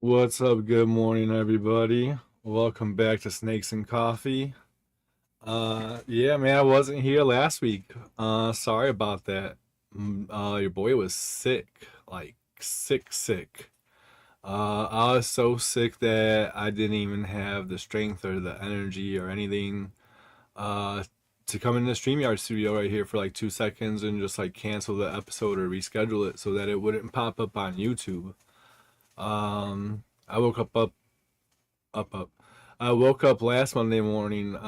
What's up? Good morning, everybody. Welcome back to Snakes and Coffee. Yeah, man, I wasn't here last week. Sorry about that. Your boy was sick, like sick. I was so sick that I didn't even have the strength or the energy or anything, to come in the StreamYard studio right here for like 2 seconds and just like cancel the episode or reschedule it so that it wouldn't pop up on YouTube. I woke up. I woke up last Monday morning,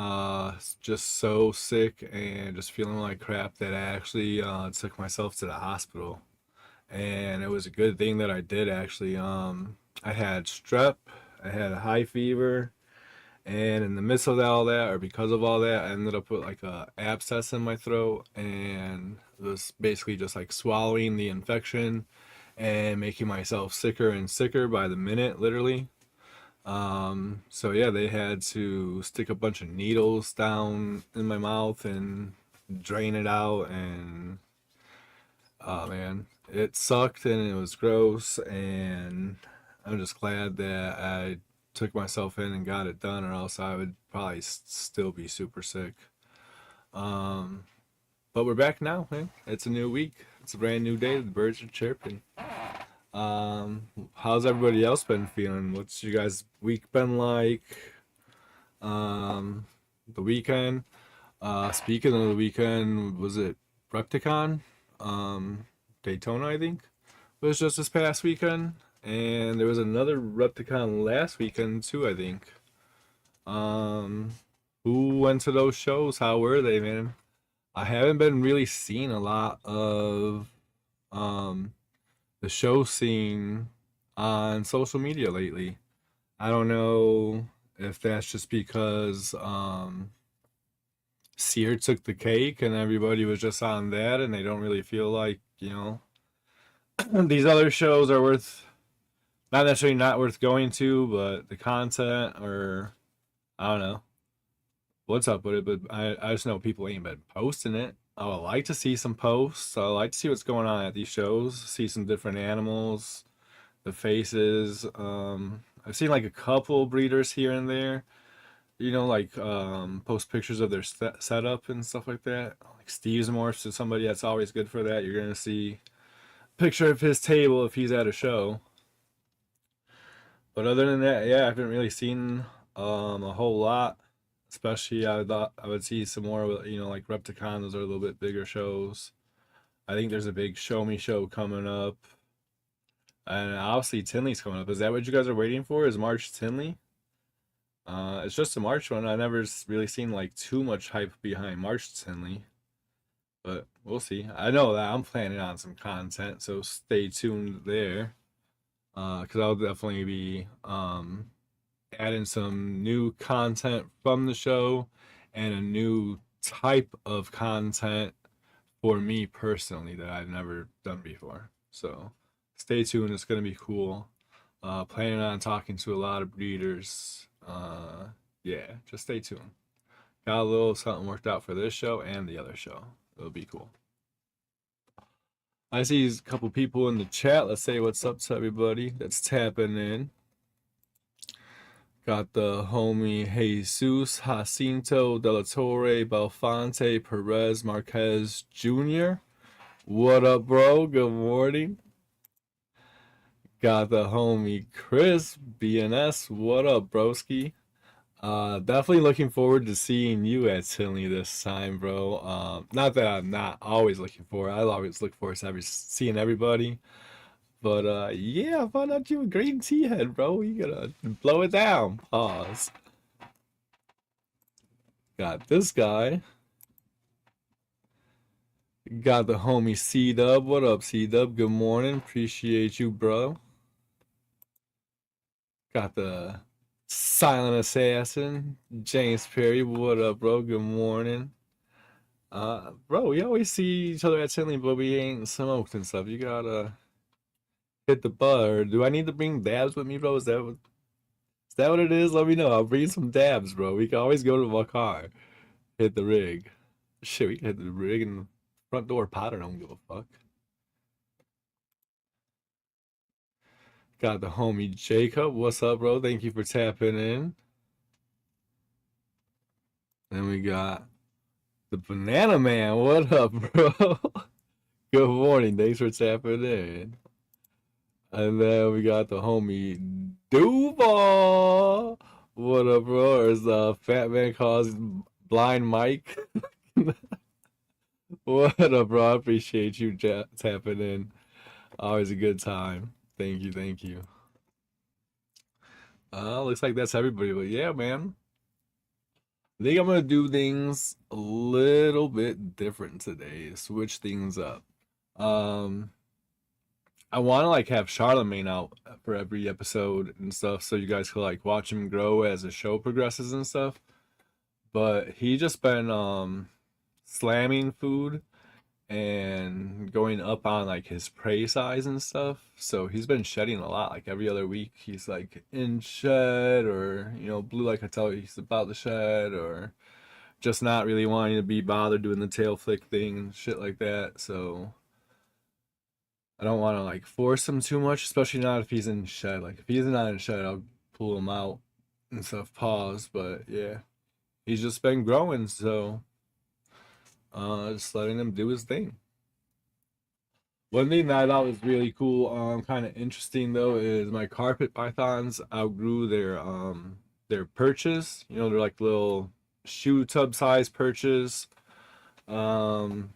just so sick and just feeling like crap that I actually took myself to the hospital. And it was a good thing that I did actually. I had strep, I had a high fever, and in the midst of all that, or because of all that, I ended up with like a abscess in my throat, and it was basically just like swallowing the infection and making myself sicker and sicker by the minute, literally. So yeah, they had to stick a bunch of needles down in my mouth and drain it out, and oh man, it sucked and it was gross, and I'm just glad that I took myself in and got it done, or else I would probably still be super sick. Um, but we're back now, man. It's a new week. It's a brand new day. The birds are chirping. How's everybody else been feeling? What's you guys' week been like? Um, the weekend. Speaking of the weekend, was it Repticon? Um, Daytona, I think, was just this past weekend, and there was another Repticon last weekend too, I think. Um, who went to those shows? How were they, man? I haven't been really seeing a lot of um the show scene on social media lately. I don't know if that's just because Sear took the cake and everybody was just on that and they don't really feel like, these other shows are worth, not necessarily not worth going to, but the content, or I don't know what's up with it, but I just know people ain't been posting it. I would like to see some posts. I would like to see what's going on at these shows, see some different animals, the faces. I've seen like a couple breeders here and there, like post pictures of their setup and stuff like that. Like Steve's morphs is somebody that's always good for that. You're gonna see a picture of his table if he's at a show. But other than that, yeah, I haven't really seen a whole lot. Especially, I thought I would see some more, like Repticon. Those are a little bit bigger shows. I think there's a big Show Me show coming up, and obviously Tinley's coming up. Is that what you guys are waiting for? Is March Tinley? It's just a March one. I never really seen like too much hype behind March Tinley, but we'll see. I know that I'm planning on some content, so stay tuned there. Because I'll definitely be adding some new content from the show and a new type of content for me personally that I've never done before. So stay tuned. It's gonna be cool. Planning on talking to a lot of breeders. Yeah, just stay tuned. Got a little something worked out for this show and the other show. It'll be cool. I see a couple people in the chat. Let's say what's up to everybody that's tapping in. Got the homie Jesus Jacinto de la Torre Belfonte Perez Marquez Jr. What up, bro? Good morning. Got the homie Chris BNS. What up, broski? Definitely looking forward to seeing you at Tinley this time, bro. Not that I'm not always looking forward. I always look forward to seeing everybody. But yeah, I found out you a green tea head, bro. You gotta blow it down. Pause. Got this guy. Got the homie C Dub. What up, C Dub? Good morning. Appreciate you, bro. Got the silent assassin, James Perry. What up, bro? Good morning. Bro, we always see each other at Tinley, but we ain't smoked and stuff. You gotta hit the bud. Or do I need to bring dabs with me, bro? Is that what it is? Let me know. I'll bring some dabs, bro. We can always go to my car. Hit the rig. Shit, we can hit the rig and the front door Potter don't give a fuck. Got the homie Jacob. What's up, bro? Thank you for tapping in. And we got the Banana Man. What up, bro? Good morning. Thanks for tapping in. And then we got the homie Duval. What up, bro? Or as Fat Man calls Blind Mike. What up, bro? I appreciate you tapping in. Always a good time. Thank you, thank you. Looks like that's everybody, but yeah, man. I think I'm gonna do things a little bit different today. Switch things up. Um, I want to like have Charlemagne out for every episode and stuff, so you guys could like watch him grow as the show progresses and stuff. But he just been slamming food and going up on like his prey size and stuff. So he's been shedding a lot. Like every other week, he's like in shed or blue like I tell you he's about to shed or just not really wanting to be bothered doing the tail flick thing and shit like that. So I don't want to like force him too much, especially not if he's in shed. Like if he's not in shed, I'll pull him out and stuff. Pause, but yeah, he's just been growing, so just letting him do his thing. One thing that I thought was really cool, kind of interesting though, is my carpet pythons outgrew their perches. They're like little shoe tub size perches. And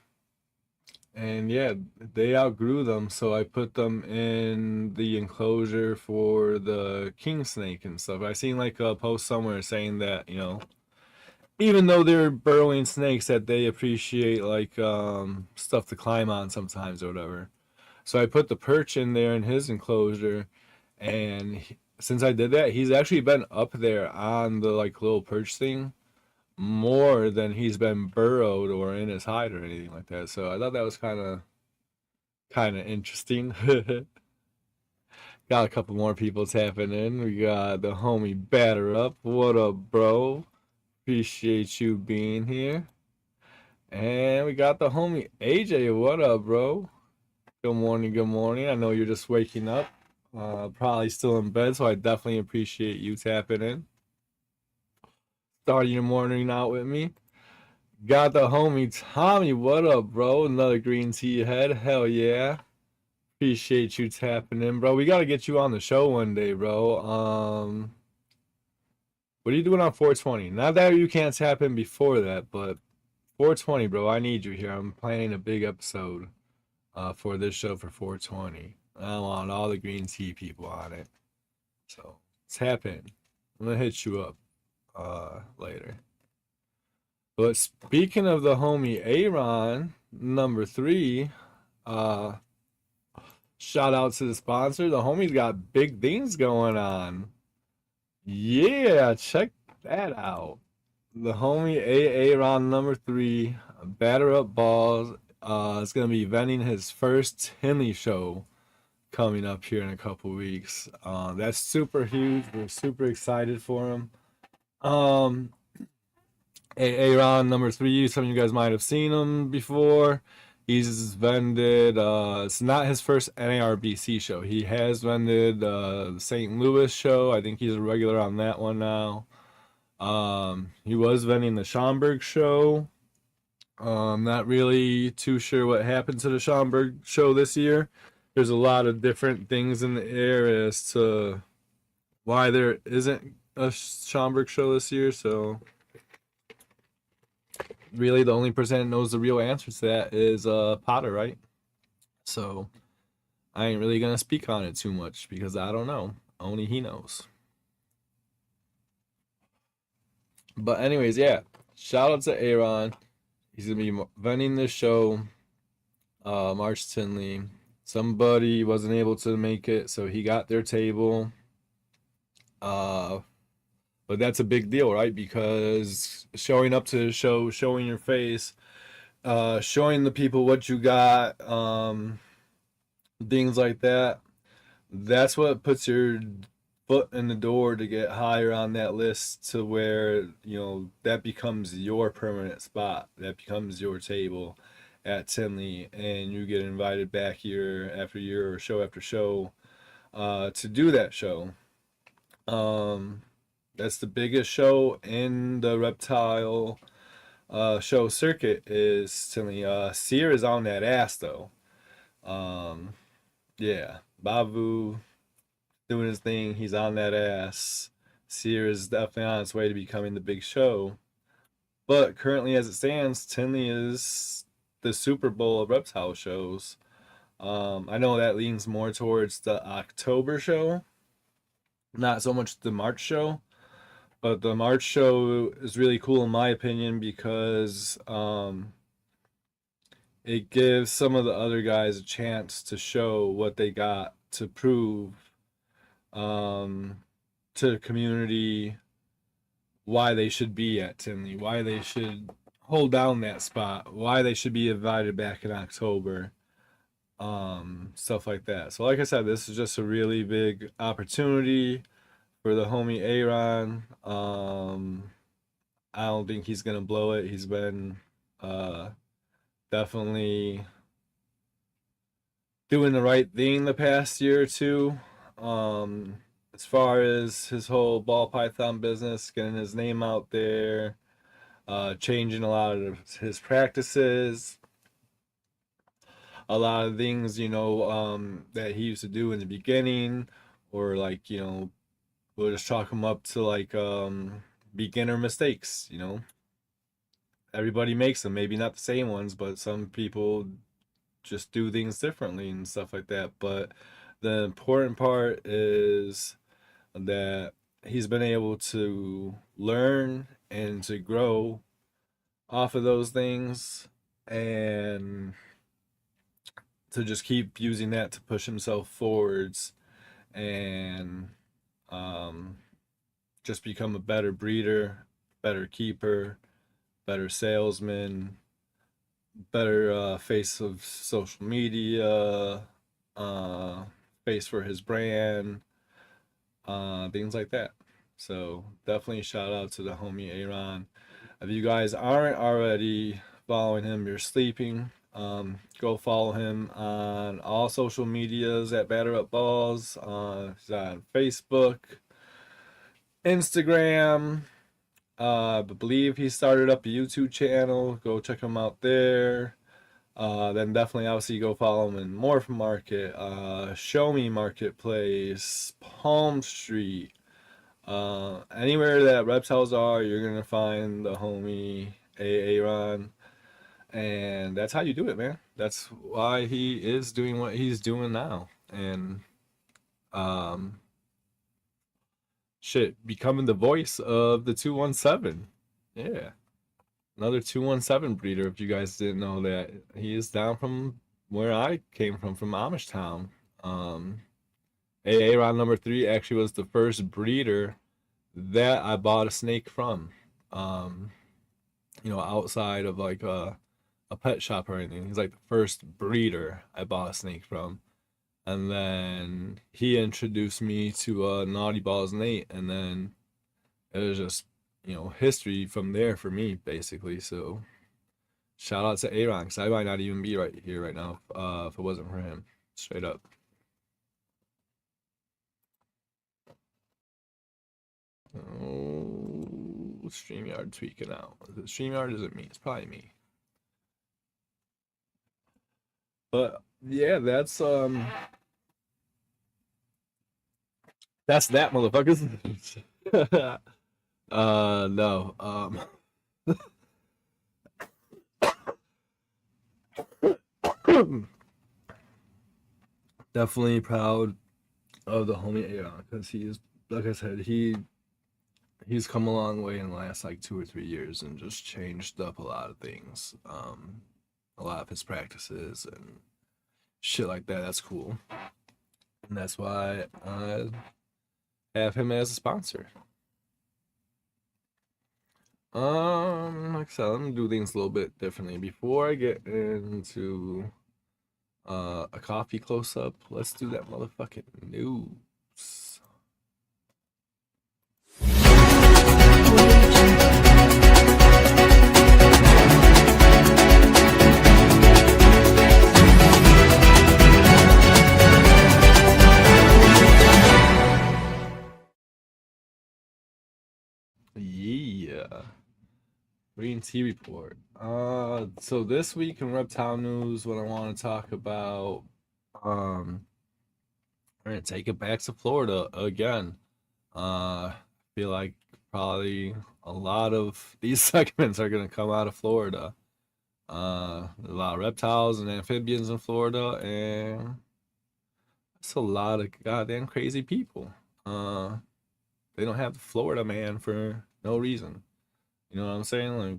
yeah, they outgrew them, so I put them in the enclosure for the king snake and stuff. I seen like a post somewhere saying that, even though they're burrowing snakes, that they appreciate like stuff to climb on sometimes or whatever. So I put the perch in there in his enclosure, and since I did that, he's actually been up there on the like little perch thing more than he's been burrowed or in his hide or anything like that. So I thought that was kind of interesting. Got a couple more people tapping in. We got the homie Batter Up. What up, bro? Appreciate you being here. And we got the homie AJ. What up, bro? Good morning, good morning. I know you're just waking up. Probably still in bed, so I definitely appreciate you tapping in. Starting your morning out with me. Got the homie Tommy. What up, bro? Another green tea head. Hell yeah. Appreciate you tapping in, bro. We gotta get you on the show one day, bro. What are you doing on 420? Not that you can't tap in before that, but 420, bro. I need you here. I'm planning a big episode for this show for 420. I want all the green tea people on it. So tap in. I'm gonna hit you up later. But speaking of the homie Aaron, number 3, shout out to the sponsor. The homie's got big things going on. Yeah, check that out. The homie Aaron number 3, Batter Up Balls, is gonna be vending his first Tinley show coming up here in a couple weeks. That's super huge. We're super excited for him. Aaron number 3, some of you guys might have seen him before. He's vended, it's not his first NARBC show. He has vended the St. Louis show. I think he's a regular on that one now. He was vending the Schaumburg show. Not really too sure what happened to the Schaumburg show this year. There's a lot of different things in the air as to why there isn't a Schaumburg show this year, so really the only person that knows the real answer to that is Potter, right? So I ain't really gonna speak on it too much because I don't know. Only he knows. But anyways, yeah. Shout out to Aaron. He's gonna be vending this show, March Tinley. Somebody wasn't able to make it, so he got their table. But that's a big deal, right? Because showing up to the show, showing your face, showing the people what you got, things like that. That's what puts your foot in the door to get higher on that list to where, that becomes your permanent spot. That becomes your table at Tinley, and you get invited back year after year or show after show. to do that show. That's the biggest show in the reptile show circuit is to me. Sear is on that ass though. Yeah, Bavu doing his thing. He's on that ass. Sear is definitely on its way to becoming the big show. But currently, as it stands, Tinley is the Super Bowl of reptile shows. I know that leans more towards the October show, not so much the March show. But the March show is really cool in my opinion because it gives some of the other guys a chance to show what they got to prove to the community why they should be at Tinley, why they should hold down that spot, why they should be invited back in October, stuff like that. So like I said, this is just a really big opportunity for the homie Aaron. I don't think he's gonna blow it. He's been definitely doing the right thing the past year or two. As far as his whole ball python business, getting his name out there, changing a lot of his practices, a lot of things, that he used to do in the beginning, or like, we'll just chalk him up to like beginner mistakes. Everybody makes them, maybe not the same ones, but some people just do things differently and stuff like that. But the important part is that he's been able to learn and to grow off of those things, and to just keep using that to push himself forwards, and just become a better breeder, better keeper, better salesman, better face of social media, face for his brand, things like that. So definitely shout out to the homie Aaron. If you guys aren't already following him, you're sleeping. Go follow him on all social medias at Batter Up Balls. He's on Facebook, Instagram. I believe he started up a YouTube channel. Go check him out there. Then definitely, obviously, go follow him in Morph Market, Show Me Marketplace, Palm Street. Anywhere that reptiles are, you're gonna find the homie Aaron. And that's how you do it, man. That's why he is doing what he's doing now. And becoming the voice of the 217. Yeah. Another 217 breeder, if you guys didn't know that. He is down from where I came from Amish Town. Aaron number 3 actually was the first breeder that I bought a snake from. Outside of like a pet shop or anything. He's like the first breeder I bought a snake from. And then he introduced me to Naughty Balls Nate, and then it was just, history from there for me, basically. So shout out to Aaron, because I might not even be right here right now if it wasn't for him. Straight up. Oh, StreamYard tweaking out. The StreamYard isn't me. It's probably me. But yeah, that's that, motherfuckers. No. Definitely proud of the homie Aaron, because he's, like I said, he's come a long way in the last like 2 or 3 years and just changed up a lot of things. A lot of his practices and shit like that. That's cool. And that's why I have him as a sponsor. Like I said, I'm gonna do things a little bit differently. Before I get into a coffee close-up, let's do that motherfucking news. Yeah. Green Tea Report. So this week in reptile news, what I want to talk about, um, we're gonna take it back to Florida again. I feel like probably a lot of these segments are gonna come out of Florida. A lot of reptiles and amphibians in Florida, and it's a lot of goddamn crazy people. Uh, they don't have the Florida man for no reason. You know what I'm saying? Like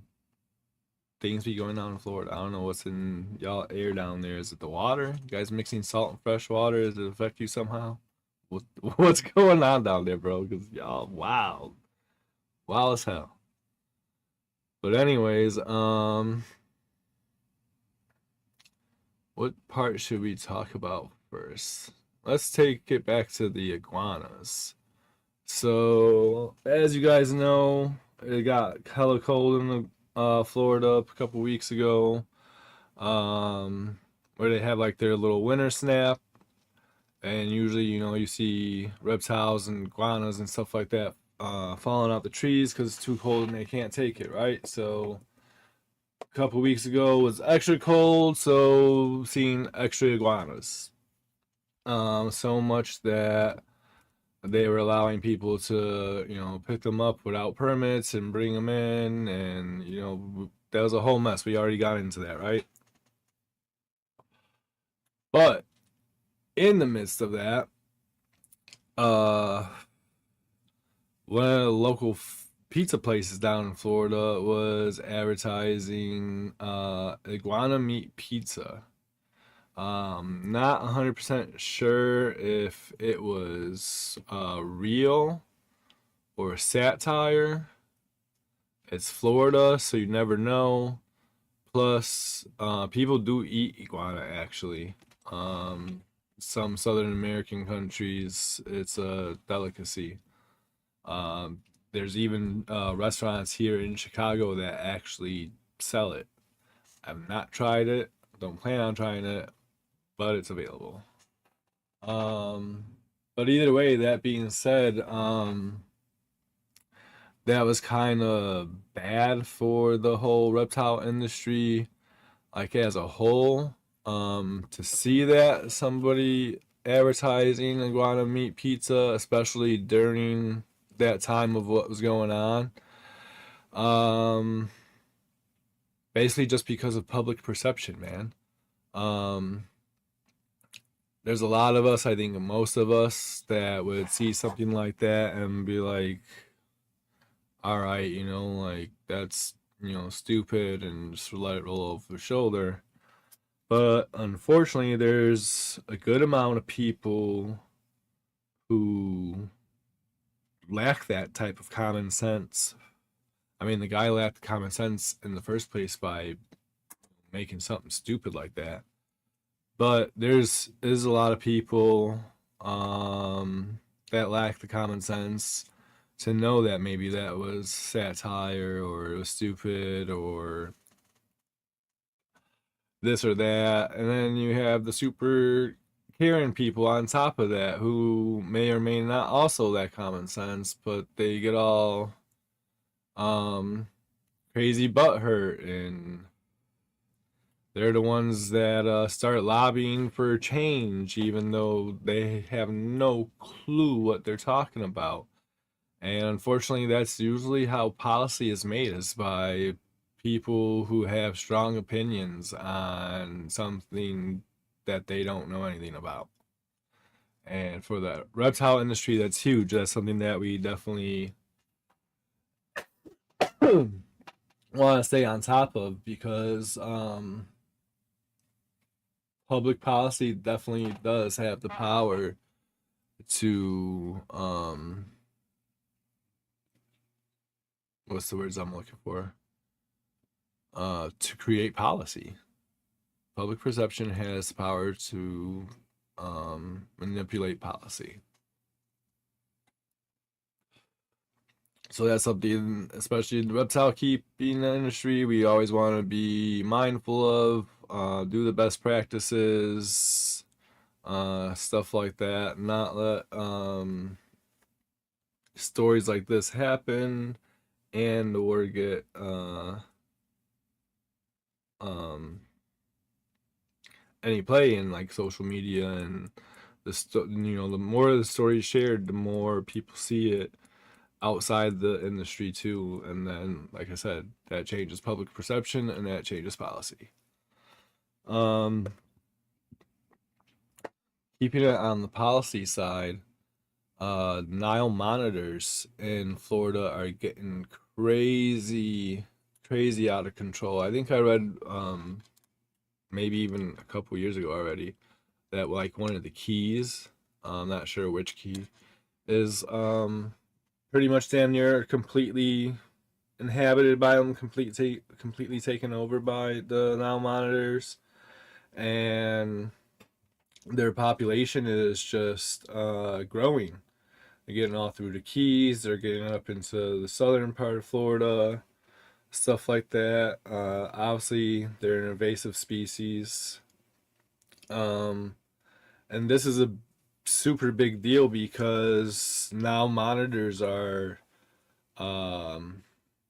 things be going on in Florida. I don't know what's in y'all air down there. Is it the water? You guys mixing salt and fresh water? Does it affect you somehow? What what's going on down there, bro? Because y'all wild, wild as hell. But anyways, what part should we talk about first? Let's take it back to the iguanas. So, as you guys know, it got hella cold in the Florida a couple weeks ago. Where they have like their little winter snap, and usually you see reptiles and iguanas and stuff like that falling out the trees because it's too cold and they can't take it, right? So a couple weeks ago was extra cold, so seeing extra iguanas. So much that they were allowing people to pick them up without permits and bring them in, and that was a whole mess. We already got into that, right? But in the midst of that, uh, one of the local pizza places down in Florida was advertising iguana meat pizza. Not 100% sure if it was real or satire. It's Florida, so you never know. Plus, people do eat iguana actually. Um, some Southern American countries, it's a delicacy. Um, there's even restaurants here in Chicago that actually sell it. I've not tried it, don't plan on trying it, but it's available. Um, but either way, that being said, that was kind of bad for the whole reptile industry, like as a whole. To see that somebody advertising iguana meat pizza, especially during that time of what was going on, um, basically just because of public perception, man. Um, there's a lot of us, I think most of us, that would see something like that and be like, all right, like that's, stupid and just let it roll over the shoulder. But unfortunately, there's a good amount of people who lack that type of common sense. I mean, the guy lacked common sense in the first place by making something stupid like that. But there's a lot of people that lack the common sense to know that maybe that was satire or it was stupid or this or that. And then you have the super caring people on top of that who may or may not also lack common sense, but they get all um crazy butthurt, and they're the ones that start lobbying for change even though they have no clue what they're talking about. And unfortunately, that's usually how policy is made, is by people who have strong opinions on something that they don't know anything about. And for the reptile industry, that's huge. That's something that we definitely want to stay on top of, because public policy definitely does have the power to what's the words I'm looking for? To create policy. Public perception has the power to manipulate policy. So that's something, especially in the reptile keeping industry, we always want to be mindful of, do the best practices, stuff like that. Not let stories like this happen, and the word get um any play in like social media, and the more the story is shared, the more people see it outside the industry too, and then like I said, that changes public perception and that changes policy. um Keeping it on the policy side, Nile monitors in Florida are getting crazy out of control. I think I read maybe even a couple years ago already that like one of the keys, I'm not sure which key, is pretty much damn near completely inhabited by them, completely taken over by the Nile monitors, and their population is just growing. They're getting all through the Keys. They're getting up into the southern part of Florida, stuff like that. Obviously, they're an invasive species. Um, and this is a super big deal because now monitors are um,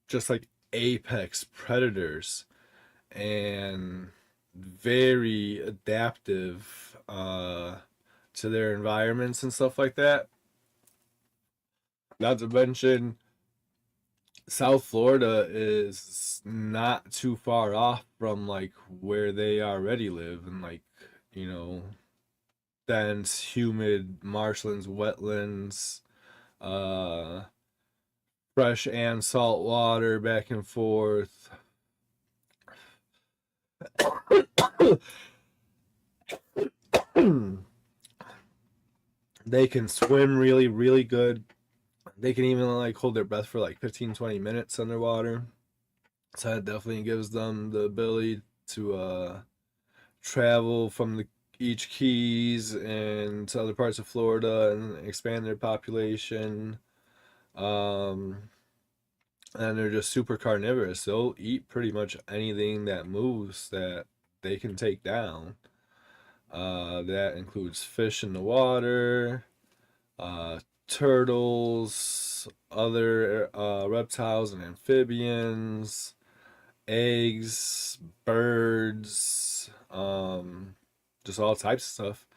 just like apex predators and very adaptive to their environments and stuff like that. Not to mention, South Florida is not too far off from like where they already live, and like, you know, dense, humid marshlands, wetlands, uh, fresh and salt water back and forth. They can swim really good. They can even like hold their breath for like 15-20 minutes underwater. So that definitely gives them the ability to travel from each keys and to other parts of Florida and expand their population. Um, and they're just super carnivorous. They'll eat pretty much anything that moves that they can take down. That includes fish in the water, uh, turtles, other reptiles and amphibians, eggs, birds, just all types of stuff.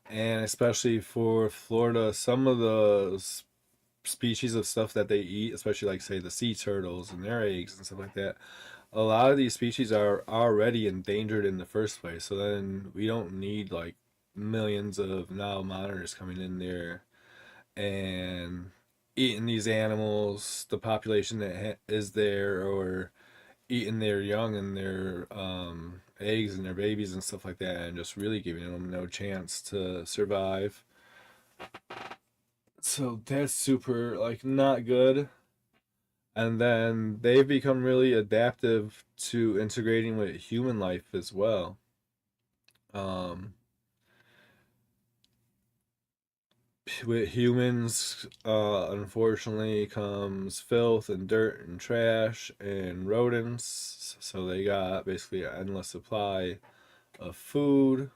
And especially for Florida, some of the species of stuff that they eat, especially like say the sea turtles and their eggs and stuff like that, a lot of these species are already endangered in the first place. So then we don't need like millions of Nile monitors coming in there and eating these animals, the population that is there, or eating their young and their eggs and their babies and stuff like that, and just really giving them no chance to survive. So that's super like not good. And then they've become really adaptive to integrating with human life as well. Um, with humans, unfortunately, comes filth and dirt and trash and rodents. So they got basically an endless supply of food.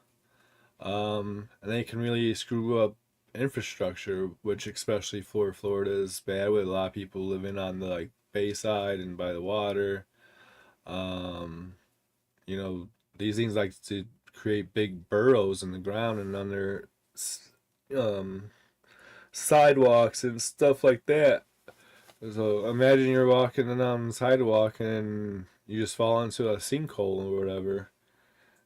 And they can really screw up infrastructure, which especially for Florida is bad with a lot of people living on the like bayside and by the water. Um, you know, these things like to create big burrows in the ground and under um, sidewalks and stuff like that. So imagine you're walking on the sidewalk and you just fall into a sinkhole or whatever,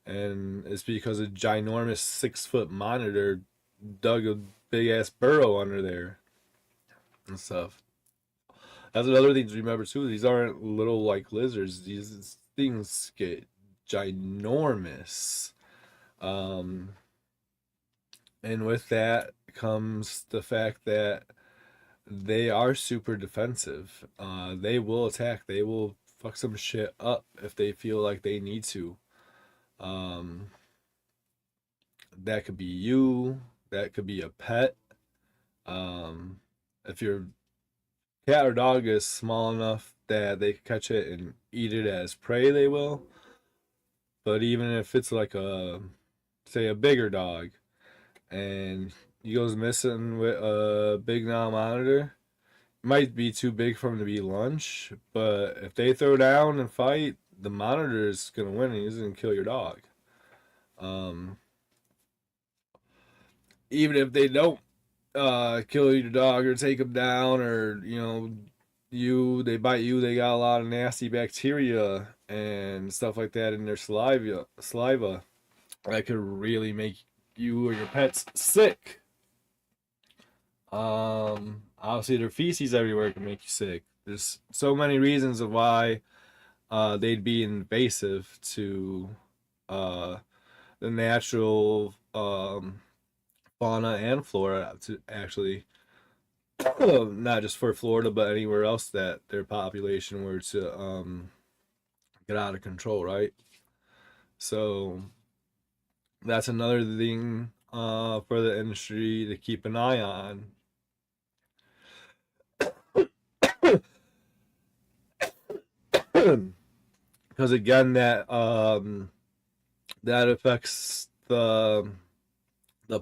and it's because a ginormous 6 foot monitor dug a big ass burrow under there and stuff. That's another thing to remember too. These aren't little like lizards. These things get ginormous. Um, and with that comes the fact that they are super defensive. They will attack. They will fuck some shit up if they feel like they need to. Um, that could be you. That could be a pet. Um, if your cat or dog is small enough that they can catch it and eat it as prey, they will. But even if it's like a, say, a bigger dog, and he goes missing with a big Nile monitor, might be too big for them to be lunch, but if they throw down and fight, the monitor is gonna win and he's gonna kill your dog. Um, Even if they don't kill your dog or take them down, or they bite you, they got a lot of nasty bacteria and stuff like that in their saliva that could really make you or your pets sick. Obviously their feces everywhere can make you sick. There's so many reasons of why they'd be invasive to uh the natural fauna and flora, to actually not just for Florida but anywhere else that their population were to get out of control, right? So that's another thing for the industry to keep an eye on. Because again, that affects the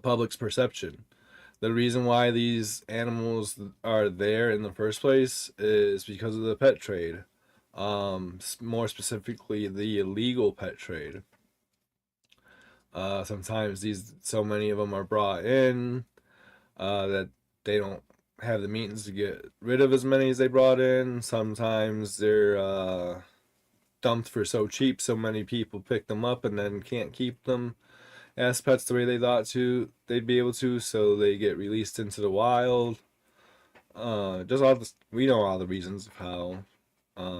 public's perception. The reason why these animals are there in the first place is because of the pet trade. More specifically, the illegal pet trade. Sometimes so many of them are brought in that they don't have the means to get rid of as many as they brought in. Sometimes they're dumped for so cheap, so many people pick them up and then can't keep them as pets the way they thought they'd be able to, so they get released into the wild. Just all this, we know all the reasons of how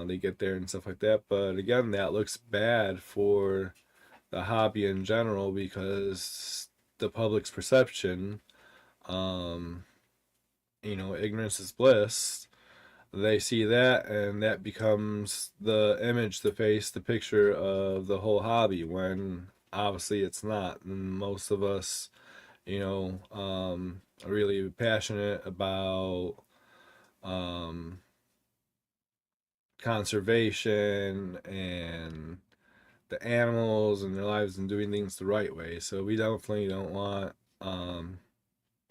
they get there and stuff like that. But again, that looks bad for the hobby in general because the public's perception, ignorance is bliss. They see that and that becomes the image, the face, the picture of the whole hobby, when obviously it's not. And most of us, are really passionate about um, conservation and the animals and their lives and doing things the right way. So we definitely don't want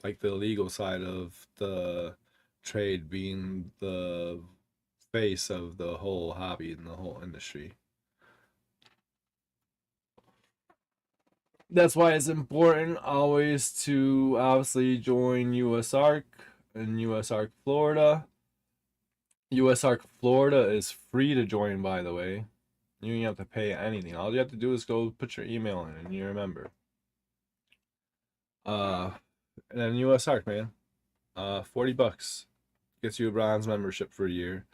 like the legal side of the trade being the face of the whole hobby and the whole industry. That's why it's important always to obviously join USARK and USARK Florida. USARK Florida is free to join, by the way. You don't have to pay anything. All you have to do is go put your email in and you're a member. And then USARK, man. $40 gets you a bronze membership for a year.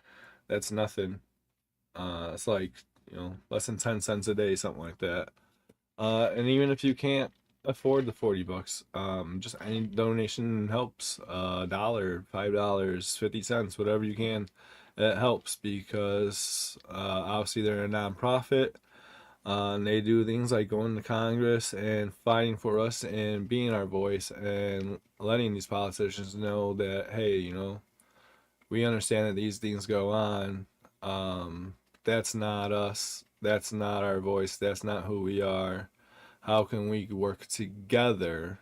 That's nothing. It's like, less than 10 cents a day, something like that. And even if you can't afford the $40, just any donation helps. $1, $5, 50 cents, whatever you can, it helps because obviously they're a nonprofit. And they do things like going to Congress and fighting for us and being our voice and letting these politicians know that, hey, we understand that these things go on. That's not us. That's not our voice. That's not who we are. How can we work together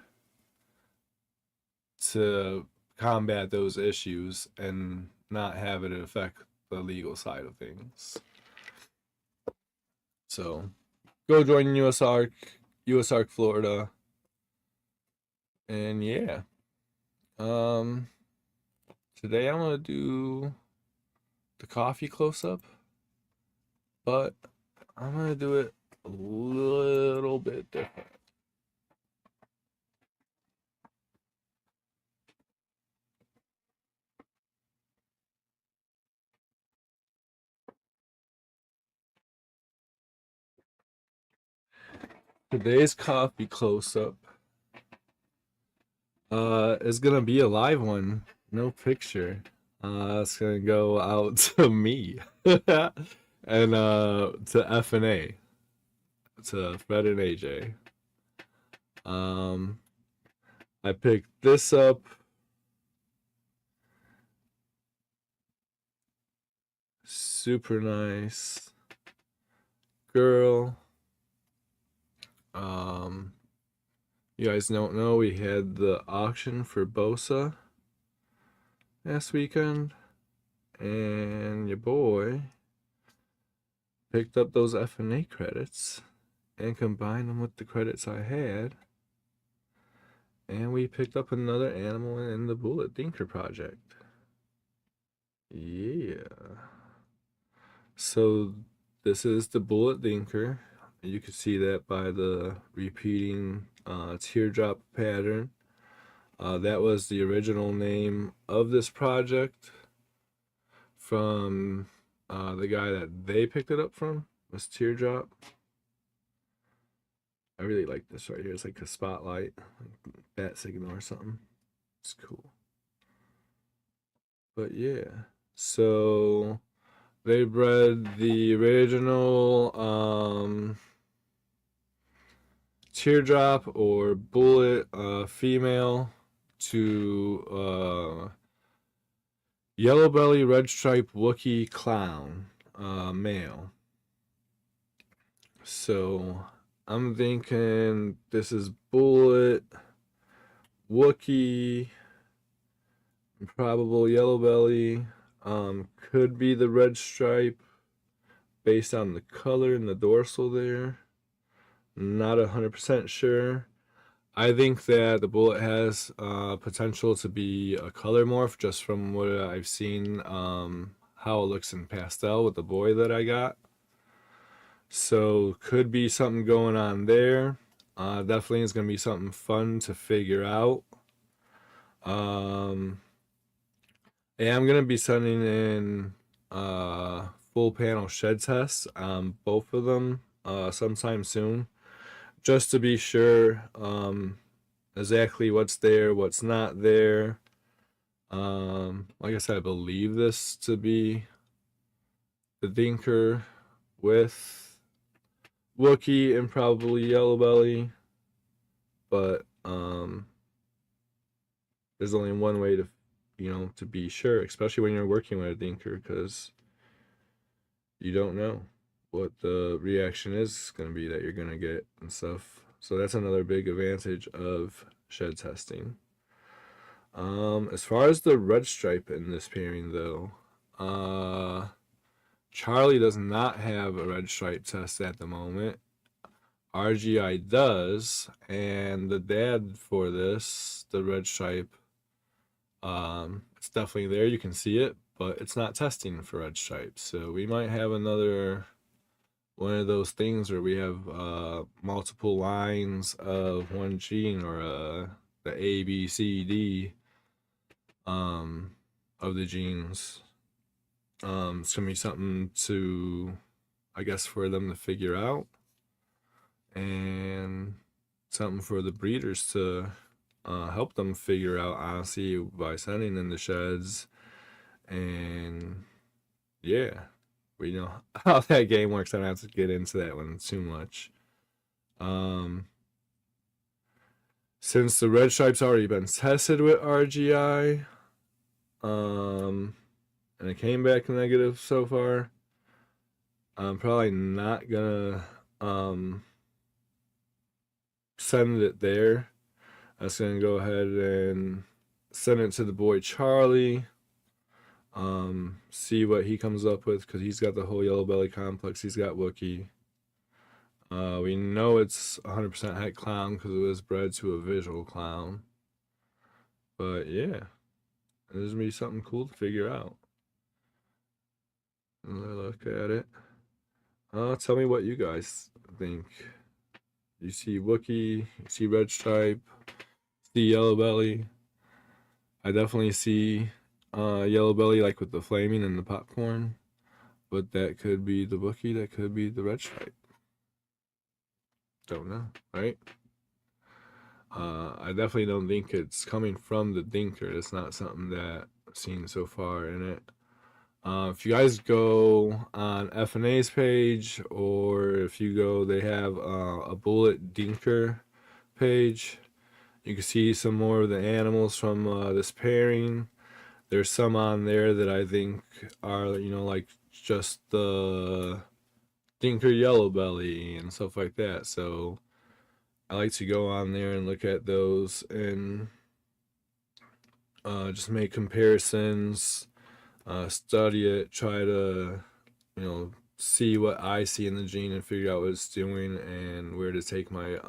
to combat those issues and not have it affect the legal side of things? So go join USARK Florida. And yeah. Um Today I'm gonna do the coffee close up, but I'm gonna do it a little bit different. Today's coffee close up is gonna be a live one, no picture. It's gonna go out to me and to F and A, to Fred and AJ. Um, I picked this up. Super nice girl. Um, you guys don't know, we had the auction for Bosa last weekend. And your boy picked up those F&A credits and combined them with the credits I had. And we picked up another animal in the Bullet Dinker project. Yeah. So this is the Bullet Dinker. You can see that by the repeating teardrop pattern. That was the original name of this project from the guy that they picked it up from, was Teardrop. I really like this right here. It's like a spotlight, like bat signal or something. It's cool. But yeah, so they bred the original Teardrop or Bullet female to Yellow Belly Red Stripe Wookiee Clown male. So I'm thinking this is Bullet, Wookiee, probable Yellow Belly. Could be the red stripe based on the color in the dorsal there. Not 100% sure. I think that the Bullet has potential to be a color morph just from what I've seen, how it looks in pastel with the boy that I got. So could be something going on there. Definitely is going to be something fun to figure out. Yeah, I'm going to be sending in full panel shed tests on both of them sometime soon, just to be sure exactly what's there, what's not there. Like I said, I believe this to be the Dinker with Wookiee and probably Yellow Belly, but there's only one way to, to be sure, especially when you're working with a Dinker, because you don't know what the reaction is going to be that you're going to get and stuff. So that's another big advantage of shed testing. As far as the red stripe in this pairing, though, Charlie does not have a red stripe test at the moment. RGI does, and the dad for this, the red stripe, it's definitely there. You can see it, but it's not testing for red stripes. So we might have another one of those things where we have multiple lines of one gene, or the A, B, C, D of the genes. It's gonna be something to, I guess, for them to figure out, and something for the breeders to help them figure out, honestly, by sending in the sheds. And yeah, we know how that game works. I don't have to get into that one too much. Since the red stripe's already been tested with RGI, and it came back negative so far, I'm probably not gonna send it there. I was gonna go ahead and send it to the boy Charlie. See what he comes up with, because he's got the whole yellow belly complex. He's got Wookiee. We know it's 100% het clown because it was bred to a visual clown. But yeah, there's gonna be something cool to figure out. Another look at it. Tell me what you guys think. You see Wookiee, you see red stripe, see yellow belly. I definitely see yellow belly, like with the flaming and the popcorn, but that could be the Wookiee, that could be the red stripe. Don't know, right? I definitely don't think it's coming from the Dinker. It's not something that I've seen so far in it. If you guys go on F&A's page, or if you go, they have a Bullet Dinker page. You can see some more of the animals from this pairing. There's some on there that I think are, like just the Dinker Yellow Belly and stuff like that. So I like to go on there and look at those and just make comparisons. study it, try to, see what I see in the gene and figure out what it's doing and where to take my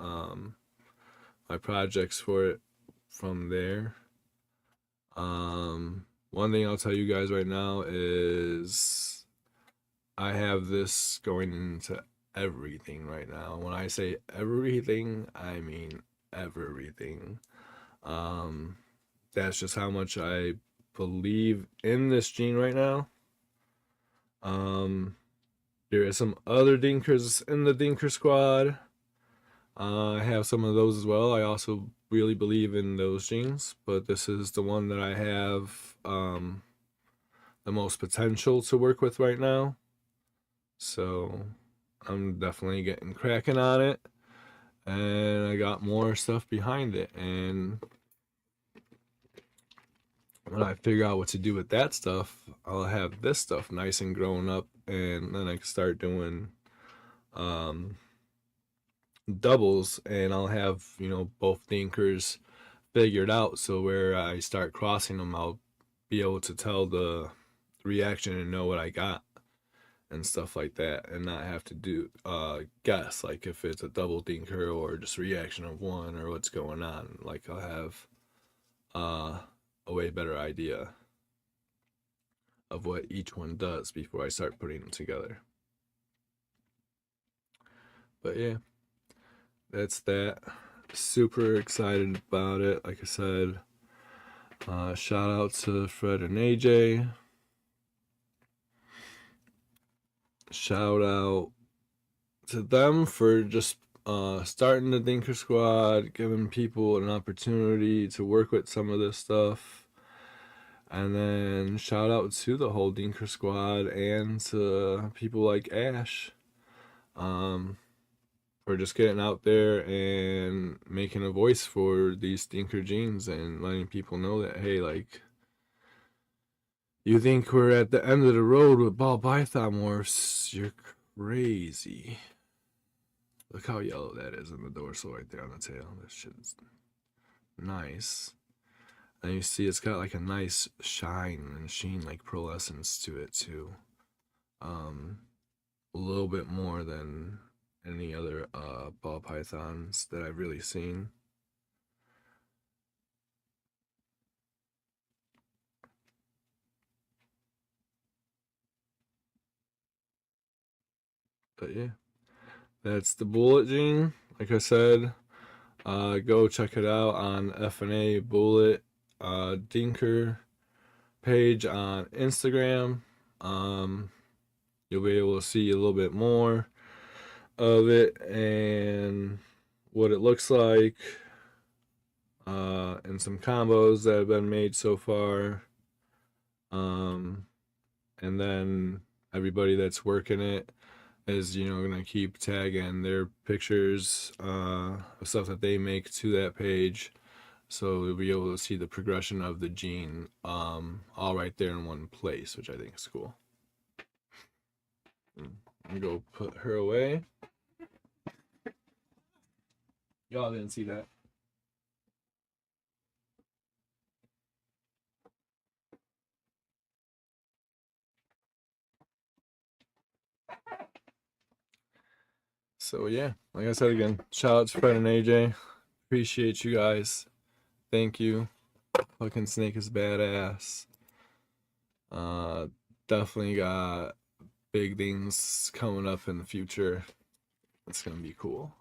projects for it from there. One thing I'll tell you guys right now is I have this going into everything right now. When I say everything, I mean everything. Um, that's just how much I believe in this gene right now. There is some other Dinkers in the Dinker squad. I have some of those as well. I also really believe in those genes, but this is the one that I have the most potential to work with right now. So I'm definitely getting cracking on it, and I got more stuff behind it. And when I figure out what to do with that stuff, I'll have this stuff nice and grown up, and then I can start doing doubles, and I'll have both thinkers figured out. So where I start crossing them, I'll be able to tell the reaction and know what I got and stuff like that, and not have to do guess like if it's a double thinker or just reaction of one or what's going on. Like I'll have a way better idea of what each one does before I start putting them together. But yeah, that's that. Super excited about it. Like I said, shout out to Fred and AJ. Shout out to them for just starting the Dinker Squad, giving people an opportunity to work with some of this stuff. And then shout out to the whole Dinker Squad and to people like Ash for just getting out there and making a voice for these Dinker genes and letting people know that, hey, like, you think we're at the end of the road with ball python morphs, you're crazy. Look how yellow that is in the dorsal right there on the tail. This shit's nice. And you see it's got like a nice shine and sheen, like pearlescence to it too. A little bit more than any other ball pythons that I've really seen. But yeah, that's the bullet gene. Like I said, go check it out on FNA Bullet Dinker page on Instagram. You'll be able to see a little bit more of it and what it looks like, and some combos that have been made so far. And then everybody that's working it is, gonna keep tagging their pictures of stuff that they make to that page. So we'll be able to see the progression of the gene all right there in one place, which I think is cool. I'm gonna go put her away. Y'all didn't see that. So yeah, like I said again, shout out to Fred and AJ. Appreciate you guys. Thank you. Fucking Snake is badass. Definitely got big things coming up in the future. It's gonna be cool.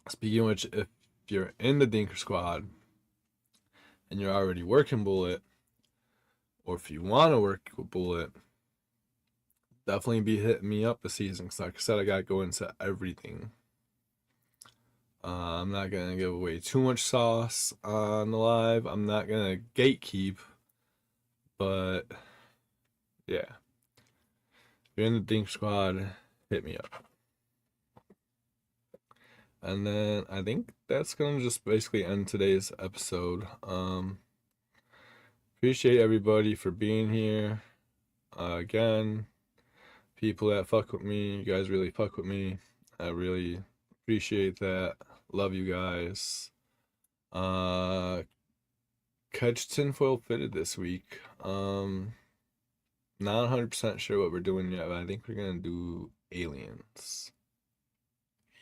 Speaking of which, if you're in the Dinker Squad and you're already working Bullet, or if you want to work with Bullet, definitely be hitting me up this season. Because like I said, I got to go into everything. I'm not going to give away too much sauce on the live. I'm not going to gatekeep. But yeah. If you're in the Dink Squad, hit me up. And then I think that's going to just basically end today's episode. Appreciate everybody for being here. Again, people that fuck with me, you guys really fuck with me. I really appreciate that. Love you guys. catch tinfoil fitted this week. Not 100% sure what we're doing yet, but I think we're gonna do aliens.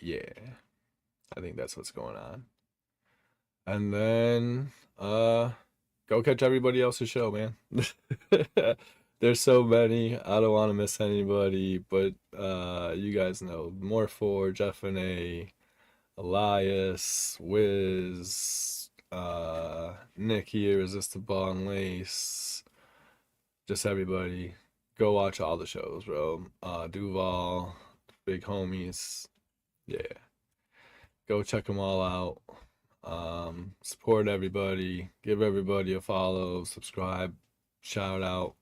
Yeah, I think that's what's going on. And then go catch everybody else's show, man. There's so many. I don't want to miss anybody, but you guys know more for Jeff and A, Elias, Wiz, Nikki, Irresistible and Lace, just everybody. Go watch all the shows, bro. Duval, big homies. Yeah. Go check them all out. Support everybody, give everybody a follow, subscribe, shout out,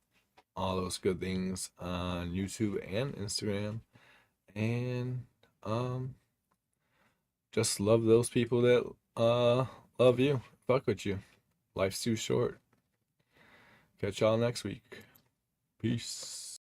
all those good things on YouTube and Instagram. And just love those people that love you, fuck with you. Life's too short. Catch y'all next week. Peace.